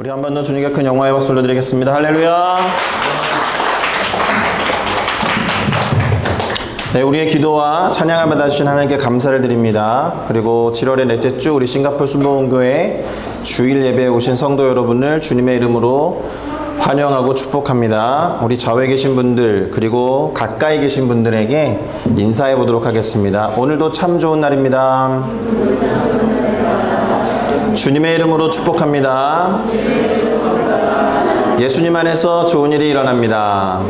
우리 한 번 더 주님께 큰 영광의 박수를 드리겠습니다. 할렐루야. 네, 우리의 기도와 찬양을 받아주신 하나님께 감사를 드립니다. 그리고 7월의 넷째 주 우리 싱가포르 순복음교회 주일 예배에 오신 성도 여러분을 주님의 이름으로 환영하고 축복합니다. 우리 좌우에 계신 분들 그리고 가까이 계신 분들에게 인사해 보도록 하겠습니다. 오늘도 참 좋은 날입니다. 주님의 이름으로 축복합니다. 예수님 안에서 좋은 일이 일어납니다.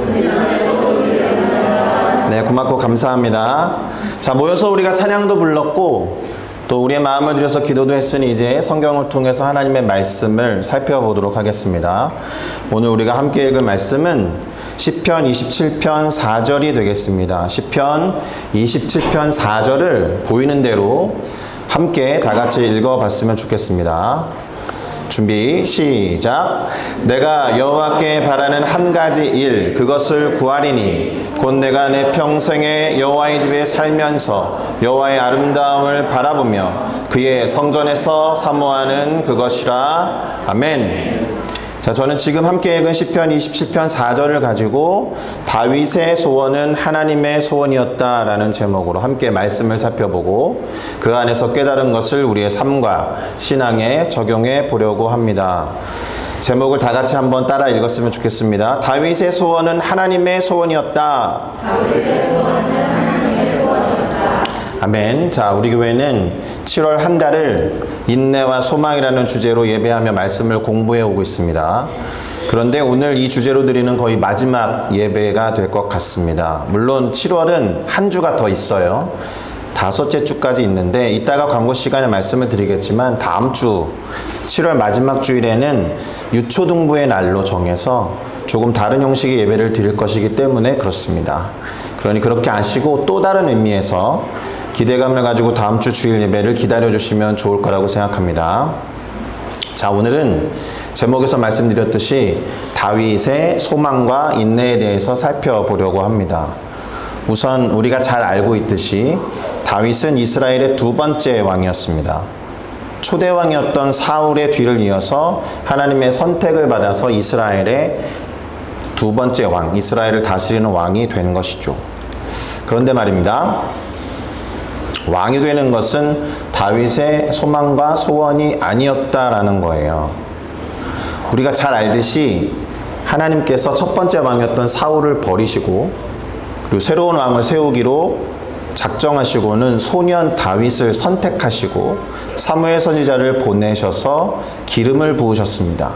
네, 고맙고 감사합니다. 자, 모여서 우리가 찬양도 불렀고 또 우리의 마음을 들여서 기도도 했으니 이제 성경을 통해서 하나님의 말씀을 살펴보도록 하겠습니다. 오늘 우리가 함께 읽을 말씀은 시편 27편 4절이 되겠습니다. 시편 27편 4절을 보이는 대로 함께 다 같이 읽어봤으면 좋겠습니다. 준비 시작. 내가 여호와께 바라는 한 가지 일 그것을 구하리니 곧 내가 내 평생에 여호와의 집에 살면서 여호와의 아름다움을 바라보며 그의 성전에서 사모하는 그것이라. 아멘. 자, 저는 지금 함께 읽은 시편 27편 4절을 가지고 다윗의 소원은 하나님의 소원이었다라는 제목으로 함께 말씀을 살펴보고 그 안에서 깨달은 것을 우리의 삶과 신앙에 적용해 보려고 합니다. 제목을 다 같이 한번 따라 읽었으면 좋겠습니다. 다윗의 소원은 하나님의 소원이었다. 다윗의 소원은 하나님의 소원이었다. 아멘. 자, 우리 교회는 7월 한 달을 인내와 소망이라는 주제로 예배하며 말씀을 공부해 오고 있습니다. 그런데 오늘 이 주제로 드리는 거의 마지막 예배가 될 것 같습니다. 물론 7월은 한 주가 더 있어요. 5째 주까지 있는데 이따가 광고 시간에 말씀을 드리겠지만 다음 주 7월 마지막 주일에는 유초등부의 날로 정해서 조금 다른 형식의 예배를 드릴 것이기 때문에 그렇습니다. 그러니 그렇게 아시고 또 다른 의미에서 기대감을 가지고 다음 주 주일 예배를 기다려주시면 좋을 거라고 생각합니다. 자, 오늘은 제목에서 말씀드렸듯이 다윗의 소망과 인내에 대해서 살펴보려고 합니다. 우선 우리가 잘 알고 있듯이 다윗은 이스라엘의 두 번째 왕이었습니다. 초대 왕이었던 사울의 뒤를 이어서 하나님의 선택을 받아서 이스라엘의 두 번째 왕, 이스라엘을 다스리는 왕이 된 것이죠. 그런데 말입니다. 왕이 되는 것은 다윗의 소망과 소원이 아니었다라는 거예요. 우리가 잘 알듯이 하나님께서 첫 번째 왕이었던 사울을 버리시고 그리고 새로운 왕을 세우기로 작정하시고는 소년 다윗을 선택하시고 사무엘 선지자를 보내셔서 기름을 부으셨습니다.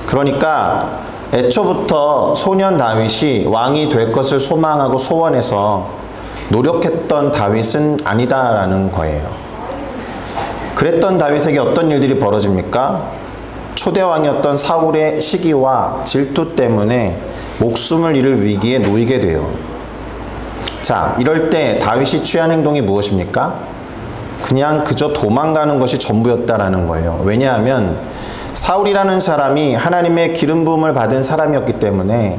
그러니까 애초부터 소년 다윗이 왕이 될 것을 소망하고 소원해서 노력했던 다윗은 아니다라는 거예요. 그랬던 다윗에게 어떤 일들이 벌어집니까? 초대왕이었던 사울의 시기와 질투 때문에 목숨을 잃을 위기에 놓이게 돼요. 자, 이럴 때 다윗이 취한 행동이 무엇입니까? 그냥 그저 도망가는 것이 전부였다라는 거예요. 왜냐하면 사울이라는 사람이 하나님의 기름 부음을 받은 사람이었기 때문에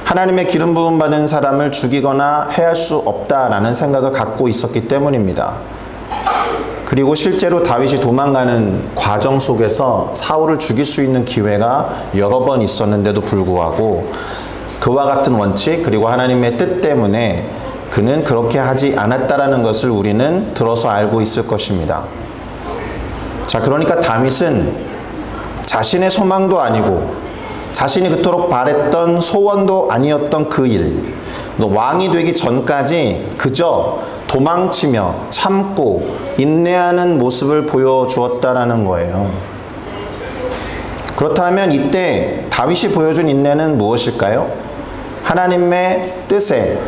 하나님의 기름 부음 받은 사람을 죽이거나 해할 수 없다라는 생각을 갖고 있었기 때문입니다. 그리고 실제로 다윗이 도망가는 과정 속에서 사울을 죽일 수 있는 기회가 여러 번 있었는데도 불구하고 그와 같은 원칙 그리고 하나님의 뜻 때문에 그는 그렇게 하지 않았다라는 것을 우리는 들어서 알고 있을 것입니다. 자, 그러니까 다윗은 자신의 소망도 아니고 자신이 그토록 바랬던 소원도 아니었던 그 일, 왕이 되기 전까지 그저 도망치며 참고 인내하는 모습을 보여주었다라는 거예요. 그렇다면 이때 다윗이 보여준 인내는 무엇일까요? 하나님의 뜻에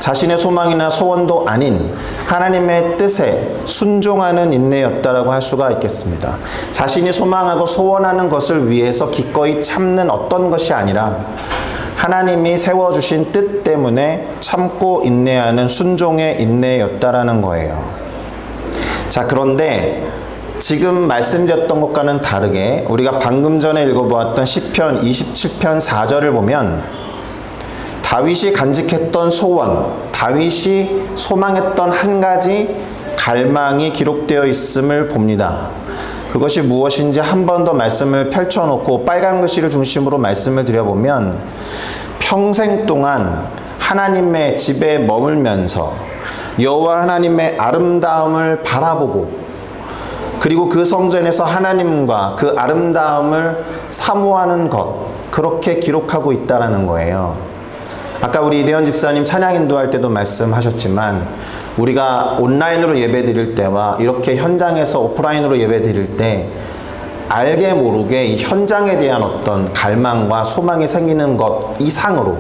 자신의 소망이나 소원도 아닌 하나님의 뜻에 순종하는 인내였다라고 할 수가 있겠습니다. 자신이 소망하고 소원하는 것을 위해서 기꺼이 참는 어떤 것이 아니라 하나님이 세워주신 뜻 때문에 참고 인내하는 순종의 인내였다라는 거예요. 자, 그런데 지금 말씀드렸던 것과는 다르게 우리가 방금 전에 읽어보았던 시편 27편 4절을 보면 다윗이 간직했던 소원, 다윗이 소망했던 한 가지 갈망이 기록되어 있음을 봅니다. 그것이 무엇인지 한 번 더 말씀을 펼쳐놓고 빨간 글씨를 중심으로 말씀을 드려보면 평생 동안 하나님의 집에 머물면서 여호와 하나님의 아름다움을 바라보고 그리고 그 성전에서 하나님과 그 아름다움을 사모하는 것, 그렇게 기록하고 있다는 거예요. 아까 우리 이대현 집사님 찬양 인도할 때도 말씀하셨지만 우리가 온라인으로 예배 드릴 때와 이렇게 현장에서 오프라인으로 예배 드릴 때 알게 모르게 이 현장에 대한 어떤 갈망과 소망이 생기는 것 이상으로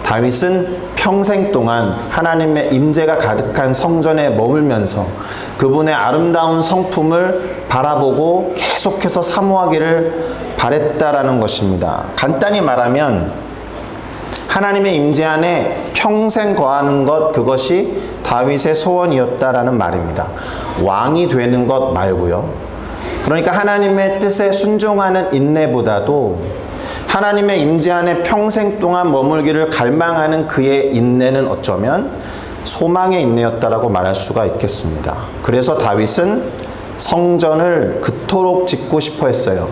다윗은 평생 동안 하나님의 임재가 가득한 성전에 머물면서 그분의 아름다운 성품을 바라보고 계속해서 사모하기를 바랬다라는 것입니다. 간단히 말하면 하나님의 임재 안에 평생 거하는 것, 그것이 다윗의 소원이었다라는 말입니다. 왕이 되는 것 말고요. 그러니까 하나님의 뜻에 순종하는 인내보다도 하나님의 임재 안에 평생 동안 머물기를 갈망하는 그의 인내는 어쩌면 소망의 인내였다라고 말할 수가 있겠습니다. 그래서 다윗은 성전을 그토록 짓고 싶어 했어요.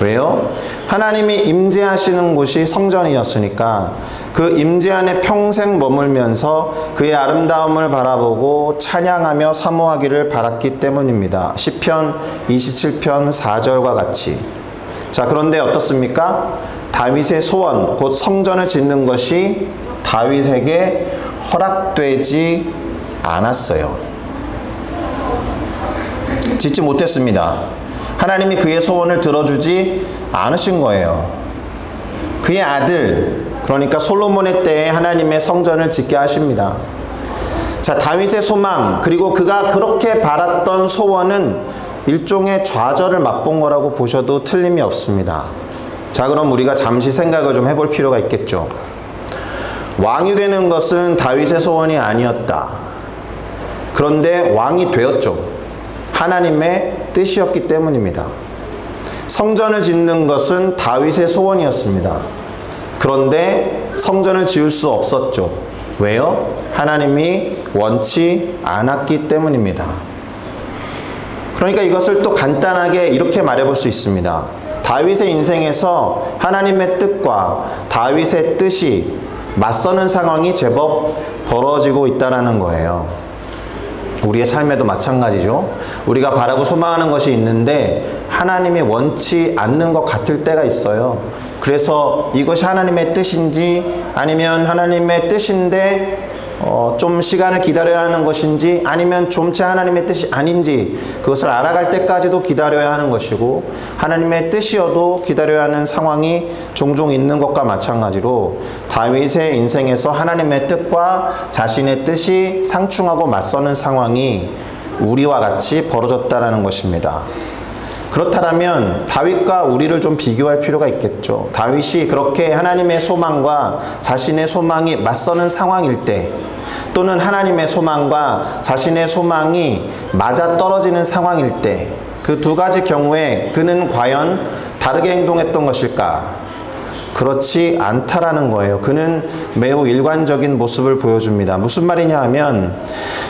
왜요? 하나님이 임재하시는 곳이 성전이었으니까 그 임재 안에 평생 머물면서 그의 아름다움을 바라보고 찬양하며 사모하기를 바랐기 때문입니다. 시편 27편 4절과 같이. 자, 그런데 어떻습니까? 다윗의 소원, 곧 성전을 짓는 것이 다윗에게 허락되지 않았어요. 짓지 못했습니다. 하나님이 그의 소원을 들어주지 않으신 거예요. 그의 아들, 그러니까 솔로몬의 때에 하나님의 성전을 짓게 하십니다. 자, 다윗의 소망, 그리고 그가 그렇게 바랐던 소원은 일종의 좌절을 맛본 거라고 보셔도 틀림이 없습니다. 자, 그럼 우리가 잠시 생각을 좀 해볼 필요가 있겠죠. 왕이 되는 것은 다윗의 소원이 아니었다. 그런데 왕이 되었죠. 하나님의 뜻이었기 때문입니다. 성전을 짓는 것은 다윗의 소원이었습니다. 그런데 성전을 지을 수 없었죠. 왜요? 하나님이 원치 않았기 때문입니다. 그러니까 이것을 또 간단하게 이렇게 말해볼 수 있습니다. 다윗의 인생에서 하나님의 뜻과 다윗의 뜻이 맞서는 상황이 제법 벌어지고 있다는 거예요. 우리의 삶에도 마찬가지죠. 우리가 바라고 소망하는 것이 있는데 하나님이 원치 않는 것 같을 때가 있어요. 그래서 이것이 하나님의 뜻인지 아니면 하나님의 뜻인데 좀 시간을 기다려야 하는 것인지 아니면 좀체 하나님의 뜻이 아닌지 그것을 알아갈 때까지도 기다려야 하는 것이고 하나님의 뜻이어도 기다려야 하는 상황이 종종 있는 것과 마찬가지로 다윗의 인생에서 하나님의 뜻과 자신의 뜻이 상충하고 맞서는 상황이 우리와 같이 벌어졌다는 것입니다. 그렇다면 다윗과 우리를 좀 비교할 필요가 있겠죠. 다윗이 그렇게 하나님의 소망과 자신의 소망이 맞서는 상황일 때 또는 하나님의 소망과 자신의 소망이 맞아떨어지는 상황일 때 그 두 가지 경우에 그는 과연 다르게 행동했던 것일까? 그렇지 않다라는 거예요. 그는 매우 일관적인 모습을 보여줍니다. 무슨 말이냐 하면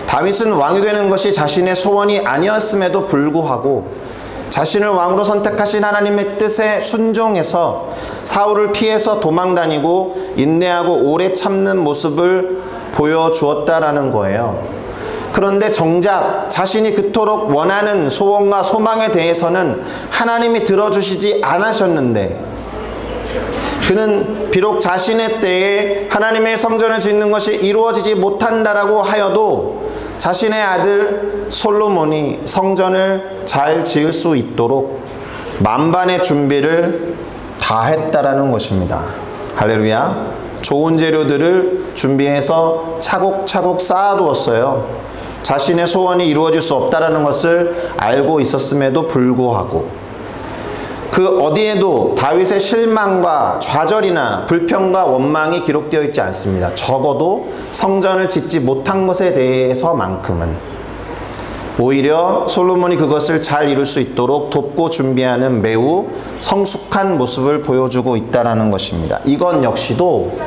다윗은 왕이 되는 것이 자신의 소원이 아니었음에도 불구하고 자신을 왕으로 선택하신 하나님의 뜻에 순종해서 사울을 피해서 도망다니고 인내하고 오래 참는 모습을 보여주었다라는 거예요. 그런데 정작 자신이 그토록 원하는 소원과 소망에 대해서는 하나님이 들어주시지 않으셨는데 그는 비록 자신의 때에 하나님의 성전을 짓는 것이 이루어지지 못한다라고 하여도 자신의 아들 솔로몬이 성전을 잘 지을 수 있도록 만반의 준비를 다 했다라는 것입니다. 할렐루야. 좋은 재료들을 준비해서 차곡차곡 쌓아두었어요. 자신의 소원이 이루어질 수 없다라는 것을 알고 있었음에도 불구하고 그 어디에도 다윗의 실망과 좌절이나 불평과 원망이 기록되어 있지 않습니다. 적어도 성전을 짓지 못한 것에 대해서만큼은 오히려 솔로몬이 그것을 잘 이룰 수 있도록 돕고 준비하는 매우 성숙한 모습을 보여주고 있다는 것입니다. 이건 역시도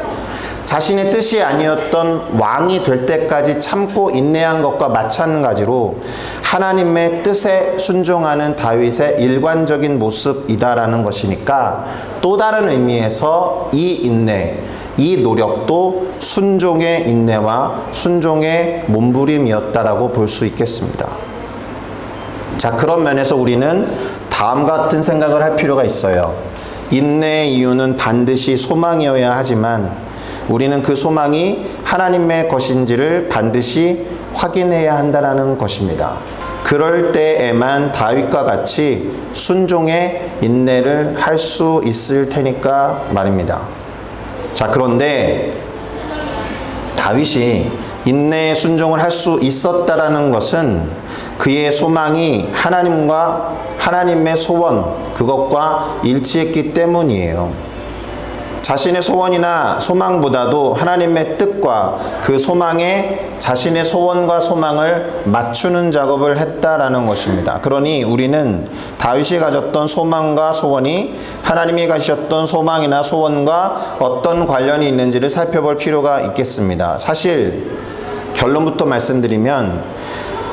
자신의 뜻이 아니었던 왕이 될 때까지 참고 인내한 것과 마찬가지로 하나님의 뜻에 순종하는 다윗의 일관적인 모습이다라는 것이니까 또 다른 의미에서 이 인내, 이 노력도 순종의 인내와 순종의 몸부림이었다라고 볼 수 있겠습니다. 자, 그런 면에서 우리는 다음과 같은 생각을 할 필요가 있어요. 인내의 이유는 반드시 소망이어야 하지만 우리는 그 소망이 하나님의 것인지를 반드시 확인해야 한다는 것입니다. 그럴 때에만 다윗과 같이 순종의 인내를 할 수 있을 테니까 말입니다. 자, 그런데 다윗이 인내의 순종을 할 수 있었다라는 것은 그의 소망이 하나님의 소원, 그것과 일치했기 때문이에요. 자신의 소원이나 소망보다도 하나님의 뜻과 그 소망에 자신의 소원과 소망을 맞추는 작업을 했다라는 것입니다. 그러니 우리는 다윗이 가졌던 소망과 소원이 하나님이 가지셨던 소망이나 소원과 어떤 관련이 있는지를 살펴볼 필요가 있겠습니다. 사실 결론부터 말씀드리면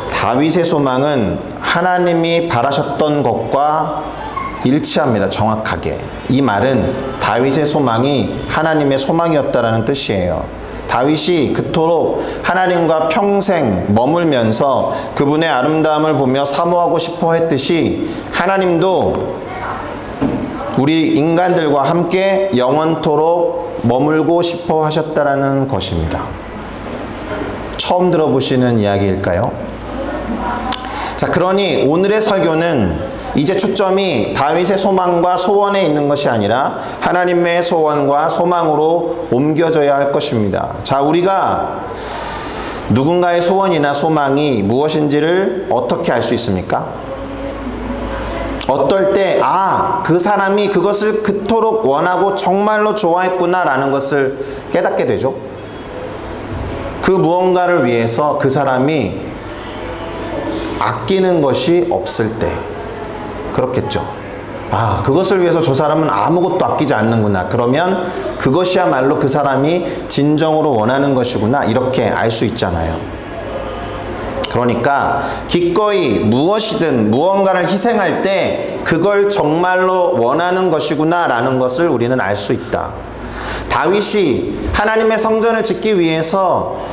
다윗의 소망은 하나님이 바라셨던 것과 일치합니다. 정확하게. 이 말은 다윗의 소망이 하나님의 소망이었다라는 뜻이에요. 다윗이 그토록 하나님과 평생 머물면서 그분의 아름다움을 보며 사모하고 싶어 했듯이 하나님도 우리 인간들과 함께 영원토록 머물고 싶어 하셨다라는 것입니다. 처음 들어보시는 이야기일까요? 자, 그러니 오늘의 설교는 이제 초점이 다윗의 소망과 소원에 있는 것이 아니라 하나님의 소원과 소망으로 옮겨져야 할 것입니다. 자, 우리가 누군가의 소원이나 소망이 무엇인지를 어떻게 알 수 있습니까? 어떨 때, 그 사람이 그것을 그토록 원하고 정말로 좋아했구나라는 것을 깨닫게 되죠. 그 무언가를 위해서 그 사람이 아끼는 것이 없을 때 그렇겠죠. 그것을 위해서 저 사람은 아무것도 아끼지 않는구나. 그러면 그것이야말로 그 사람이 진정으로 원하는 것이구나. 이렇게 알 수 있잖아요. 그러니까 기꺼이 무엇이든 무언가를 희생할 때 그걸 정말로 원하는 것이구나 라는 것을 우리는 알 수 있다. 다윗이 하나님의 성전을 짓기 위해서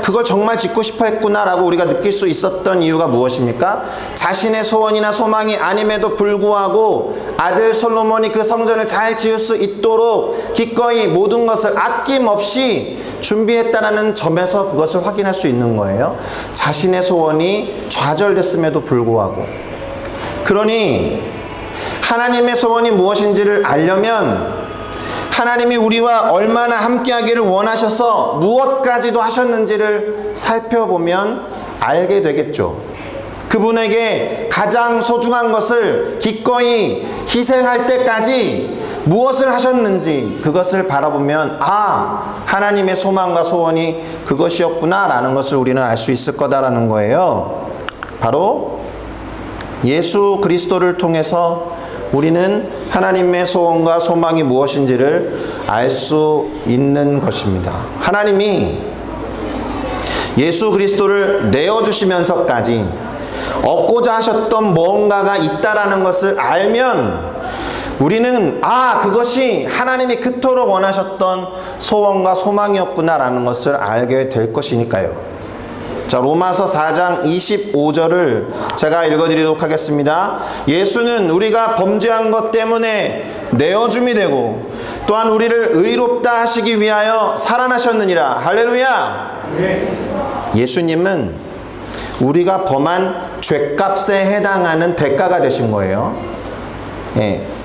그걸 정말 짓고 싶어 했구나라고 우리가 느낄 수 있었던 이유가 무엇입니까? 자신의 소원이나 소망이 아님에도 불구하고 아들 솔로몬이 그 성전을 잘 지을 수 있도록 기꺼이 모든 것을 아낌없이 준비했다는 점에서 그것을 확인할 수 있는 거예요. 자신의 소원이 좌절됐음에도 불구하고. 그러니 하나님의 소원이 무엇인지를 알려면 하나님이 우리와 얼마나 함께하기를 원하셔서 무엇까지도 하셨는지를 살펴보면 알게 되겠죠. 그분에게 가장 소중한 것을 기꺼이 희생할 때까지 무엇을 하셨는지 그것을 바라보면 하나님의 소망과 소원이 그것이었구나 라는 것을 우리는 알 수 있을 거다라는 거예요. 바로 예수 그리스도를 통해서 우리는 하나님의 소원과 소망이 무엇인지를 알 수 있는 것입니다. 하나님이 예수 그리스도를 내어주시면서까지 얻고자 하셨던 무언가가 있다라는 것을 알면 우리는 그것이 하나님이 그토록 원하셨던 소원과 소망이었구나라는 것을 알게 될 것이니까요. 자, 로마서 4장 25절을 제가 읽어드리도록 하겠습니다. 예수는 우리가 범죄한 것 때문에 내어줌이 되고 또한 우리를 의롭다 하시기 위하여 살아나셨느니라. 할렐루야. 예수님은 우리가 범한 죄값에 해당하는 대가가 되신 거예요.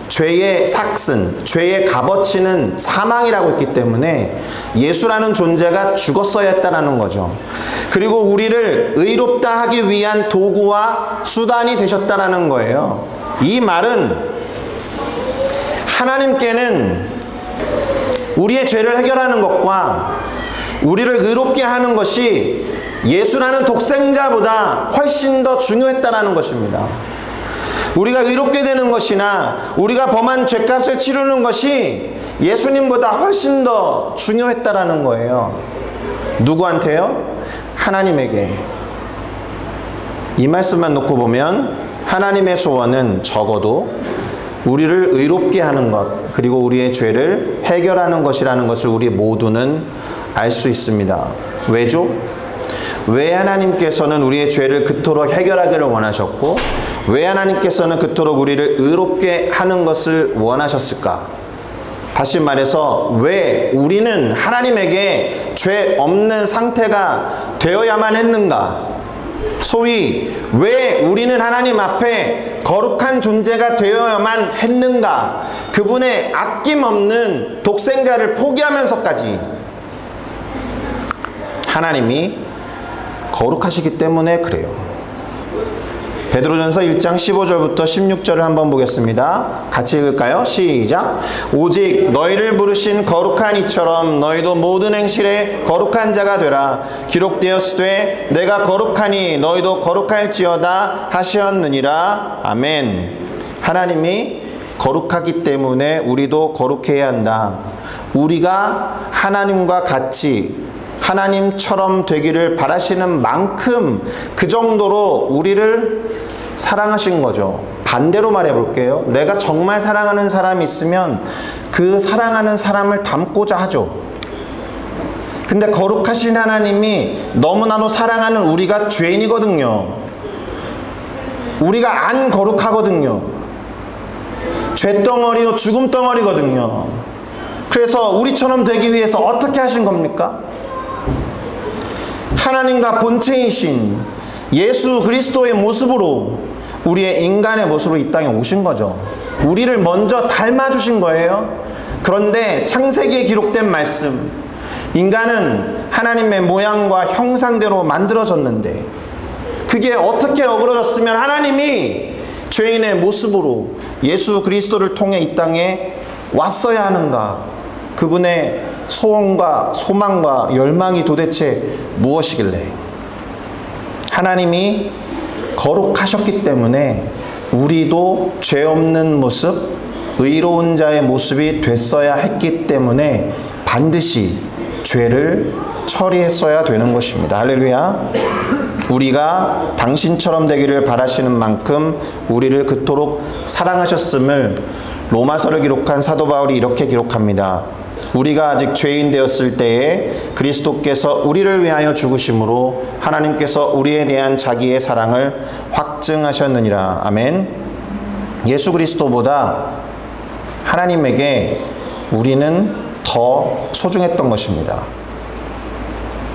죄의 삭슨, 죄의 값어치는 사망이라고 했기 때문에 예수라는 존재가 죽었어야 했다는 거죠. 그리고 우리를 의롭다 하기 위한 도구와 수단이 되셨다는 거예요. 이 말은 하나님께는 우리의 죄를 해결하는 것과 우리를 의롭게 하는 것이 예수라는 독생자보다 훨씬 더 중요했다는 것입니다. 우리가 의롭게 되는 것이나 우리가 범한 죄값을 치르는 것이 예수님보다 훨씬 더 중요했다라는 거예요. 누구한테요? 하나님에게. 이 말씀만 놓고 보면 하나님의 소원은 적어도 우리를 의롭게 하는 것, 그리고 우리의 죄를 해결하는 것이라는 것을 우리 모두는 알 수 있습니다. 왜죠? 왜 하나님께서는 우리의 죄를 그토록 해결하기를 원하셨고, 왜 하나님께서는 그토록 우리를 의롭게 하는 것을 원하셨을까? 다시 말해서 왜 우리는 하나님에게 죄 없는 상태가 되어야만 했는가? 소위 왜 우리는 하나님 앞에 거룩한 존재가 되어야만 했는가? 그분의 아낌없는 독생자를 포기하면서까지 하나님이 거룩하시기 때문에 그래요. 베드로전서 1장 15절부터 16절을 한번 보겠습니다. 같이 읽을까요? 시작. 오직 너희를 부르신 거룩한 이처럼 너희도 모든 행실에 거룩한 자가 되라. 기록되었으되 내가 거룩하니 너희도 거룩할지어다 하셨느니라. 아멘. 하나님이 거룩하기 때문에 우리도 거룩해야 한다. 우리가 하나님과 같이 하나님처럼 되기를 바라시는 만큼 그 정도로 우리를 사랑하신 거죠. 반대로 말해 볼게요. 내가 정말 사랑하는 사람이 있으면 그 사랑하는 사람을 닮고자 하죠. 근데 거룩하신 하나님이 너무나도 사랑하는 우리가 죄인이거든요. 우리가 안 거룩하거든요. 죄덩어리요 죽음덩어리거든요. 그래서 우리처럼 되기 위해서 어떻게 하신 겁니까? 하나님과 본체이신 예수 그리스도의 모습으로, 우리의 인간의 모습으로 이 땅에 오신 거죠. 우리를 먼저 닮아주신 거예요. 그런데 창세기에 기록된 말씀, 인간은 하나님의 모양과 형상대로 만들어졌는데 그게 어떻게 어그러졌으면 하나님이 죄인의 모습으로 예수 그리스도를 통해 이 땅에 왔어야 하는가? 그분의 소원과 소망과 열망이 도대체 무엇이길래? 하나님이 거룩하셨기 때문에 우리도 죄 없는 모습, 의로운 자의 모습이 됐어야 했기 때문에 반드시 죄를 처리했어야 되는 것입니다. 할렐루야. 우리가 당신처럼 되기를 바라시는 만큼 우리를 그토록 사랑하셨음을 로마서를 기록한 사도 바울이 이렇게 기록합니다. 우리가 아직 죄인 되었을 때에 그리스도께서 우리를 위하여 죽으심으로 하나님께서 우리에 대한 자기의 사랑을 확증하셨느니라. 아멘. 예수 그리스도보다 하나님에게 우리는 더 소중했던 것입니다.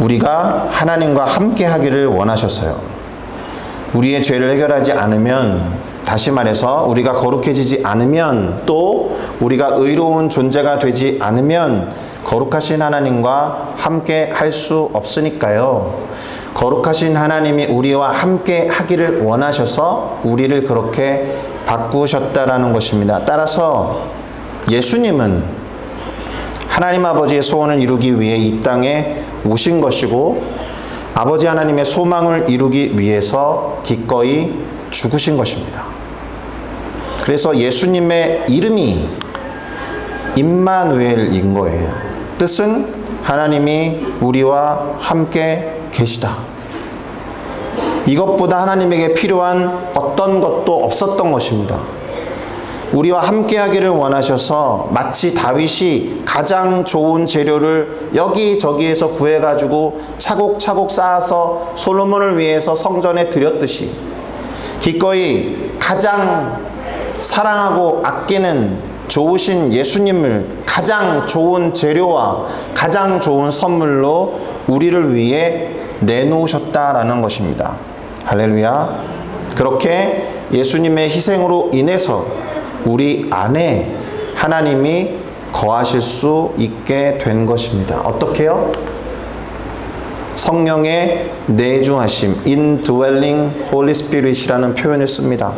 우리가 하나님과 함께 하기를 원하셨어요. 우리의 죄를 해결하지 않으면, 다시 말해서 우리가 거룩해지지 않으면, 또 우리가 의로운 존재가 되지 않으면 거룩하신 하나님과 함께 할 수 없으니까요. 거룩하신 하나님이 우리와 함께 하기를 원하셔서 우리를 그렇게 바꾸셨다라는 것입니다. 따라서 예수님은 하나님 아버지의 소원을 이루기 위해 이 땅에 오신 것이고, 아버지 하나님의 소망을 이루기 위해서 기꺼이 죽으신 것입니다. 그래서 예수님의 이름이 임마누엘인 거예요. 뜻은 하나님이 우리와 함께 계시다. 이것보다 하나님에게 필요한 어떤 것도 없었던 것입니다. 우리와 함께 하기를 원하셔서 마치 다윗이 가장 좋은 재료를 여기저기에서 구해가지고 차곡차곡 쌓아서 솔로몬을 위해서 성전에 드렸듯이 기꺼이 가장 사랑하고 아끼는 좋으신 예수님을 가장 좋은 재료와 가장 좋은 선물로 우리를 위해 내놓으셨다라는 것입니다. 할렐루야. 그렇게 예수님의 희생으로 인해서 우리 안에 하나님이 거하실 수 있게 된 것입니다. 어떻게요? 성령의 내주하심, indwelling Holy Spirit이라는 표현을 씁니다.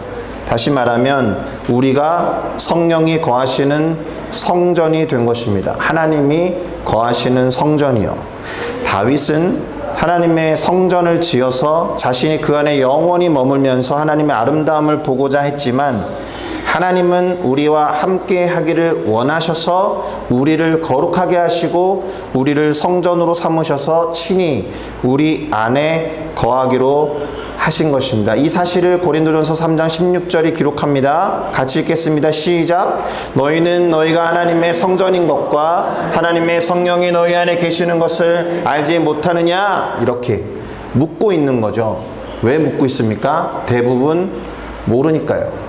다시 말하면 우리가 성령이 거하시는 성전이 된 것입니다. 하나님이 거하시는 성전이요. 다윗은 하나님의 성전을 지어서 자신이 그 안에 영원히 머물면서 하나님의 아름다움을 보고자 했지만 하나님은 우리와 함께 하기를 원하셔서 우리를 거룩하게 하시고 우리를 성전으로 삼으셔서 친히 우리 안에 거하기로 하신 것입니다. 이 사실을 고린도전서 3장 16절이 기록합니다. 같이 읽겠습니다. 시작. 너희는 너희가 하나님의 성전인 것과 하나님의 성령이 너희 안에 계시는 것을 알지 못하느냐? 이렇게 묻고 있는 거죠. 왜 묻고 있습니까? 대부분 모르니까요.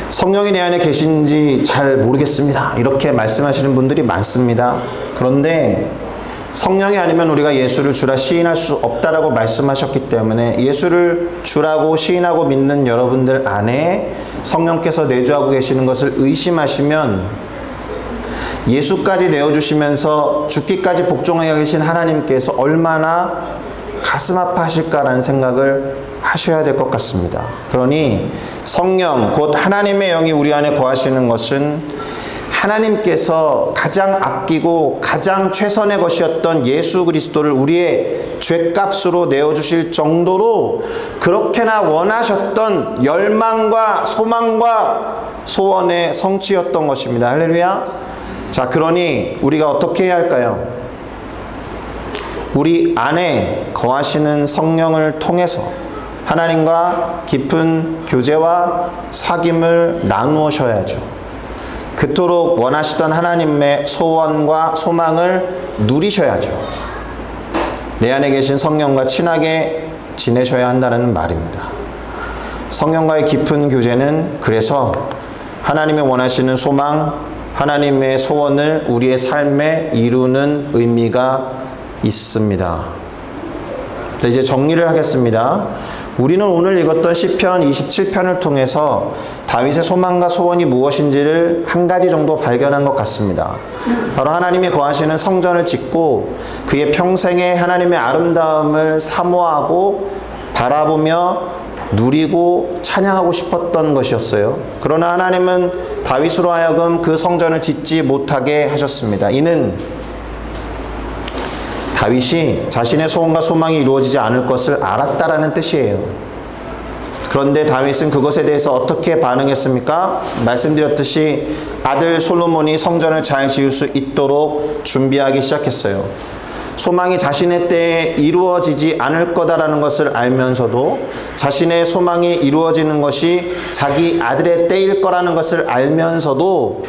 성령이 내 안에 계신지 잘 모르겠습니다. 이렇게 말씀하시는 분들이 많습니다. 그런데 성령이 아니면 우리가 예수를 주라 시인할 수 없다라고 말씀하셨기 때문에 예수를 주라고 시인하고 믿는 여러분들 안에 성령께서 내주하고 계시는 것을 의심하시면 예수까지 내어주시면서 죽기까지 복종하게 계신 하나님께서 얼마나 가슴 아파하실까라는 생각을 하셔야 될 것 같습니다. 그러니 성령 곧 하나님의 영이 우리 안에 거하시는 것은 하나님께서 가장 아끼고 가장 최선의 것이었던 예수 그리스도를 우리의 죗값으로 내어주실 정도로 그렇게나 원하셨던 열망과 소망과 소원의 성취였던 것입니다. 할렐루야. 자, 그러니 우리가 어떻게 해야 할까요? 우리 안에 거하시는 성령을 통해서 하나님과 깊은 교제와 사귐을 나누셔야죠. 그토록 원하시던 하나님의 소원과 소망을 누리셔야죠. 내 안에 계신 성령과 친하게 지내셔야 한다는 말입니다. 성령과의 깊은 교제는 그래서 하나님의 원하시는 소망, 하나님의 소원을 우리의 삶에 이루는 의미가 있습니다. 자, 이제 정리를 하겠습니다. 우리는 오늘 읽었던 시편 27편을 통해서 다윗의 소망과 소원이 무엇인지를 한 가지 정도 발견한 것 같습니다. 바로 하나님이 거하시는 성전을 짓고 그의 평생에 하나님의 아름다움을 사모하고 바라보며 누리고 찬양하고 싶었던 것이었어요. 그러나 하나님은 다윗으로 하여금 그 성전을 짓지 못하게 하셨습니다. 이는 다윗이 자신의 소원과 소망이 이루어지지 않을 것을 알았다라는 뜻이에요. 그런데 다윗은 그것에 대해서 어떻게 반응했습니까? 말씀드렸듯이 아들 솔로몬이 성전을 잘 지을 수 있도록 준비하기 시작했어요. 소망이 자신의 때에 이루어지지 않을 거다라는 것을 알면서도 자신의 소망이 이루어지는 것이 자기 아들의 때일 거라는 것을 알면서도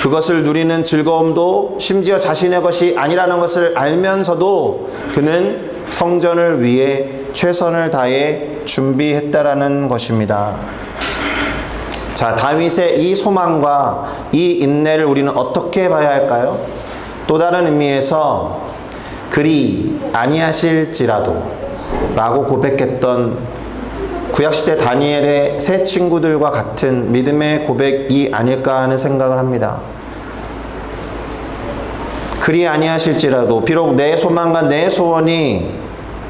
그것을 누리는 즐거움도 심지어 자신의 것이 아니라는 것을 알면서도 그는 성전을 위해 최선을 다해 준비했다라는 것입니다. 자, 다윗의 이 소망과 이 인내를 우리는 어떻게 봐야 할까요? 또 다른 의미에서 그리 아니하실지라도 라고 고백했던 구약시대 다니엘의 세 친구들과 같은 믿음의 고백이 아닐까 하는 생각을 합니다. 그리 아니하실지라도 비록 내 소망과 내 소원이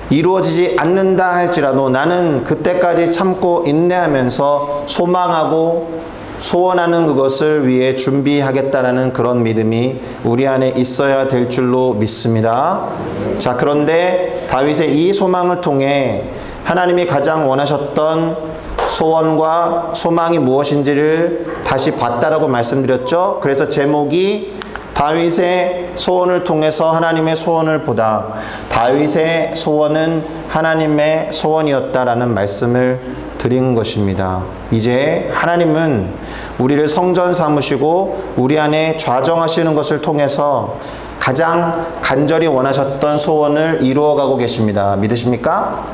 이루어지지 않는다 할지라도 나는 그때까지 참고 인내하면서 소망하고 소원하는 그것을 위해 준비하겠다라는 그런 믿음이 우리 안에 있어야 될 줄로 믿습니다. 자, 그런데 다윗의 이 소망을 통해 하나님이 가장 원하셨던 소원과 소망이 무엇인지를 다시 봤다라고 말씀드렸죠. 그래서 제목이 다윗의 소원을 통해서 하나님의 소원을 보다. 다윗의 소원은 하나님의 소원이었다라는 말씀을 드린 것입니다. 이제 하나님은 우리를 성전 삼으시고 우리 안에 좌정하시는 것을 통해서 가장 간절히 원하셨던 소원을 이루어가고 계십니다. 믿으십니까?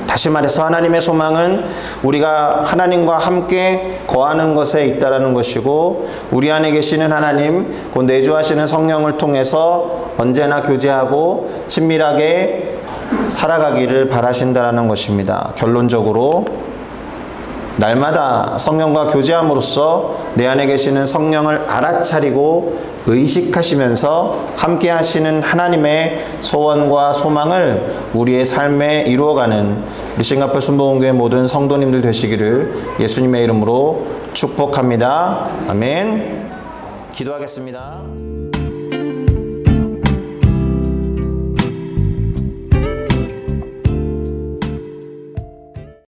다시 말해서 하나님의 소망은 우리가 하나님과 함께 거하는 것에 있다라는 것이고 우리 안에 계시는 하나님, 곧 내주하시는 성령을 통해서 언제나 교제하고 친밀하게 살아가기를 바라신다라는 것입니다. 결론적으로 날마다 성령과 교제함으로써 내 안에 계시는 성령을 알아차리고 의식하시면서 함께 하시는 하나님의 소원과 소망을 우리의 삶에 이루어가는 우리 싱가포르 순복음교회 모든 성도님들 되시기를 예수님의 이름으로 축복합니다. 아멘. 기도하겠습니다.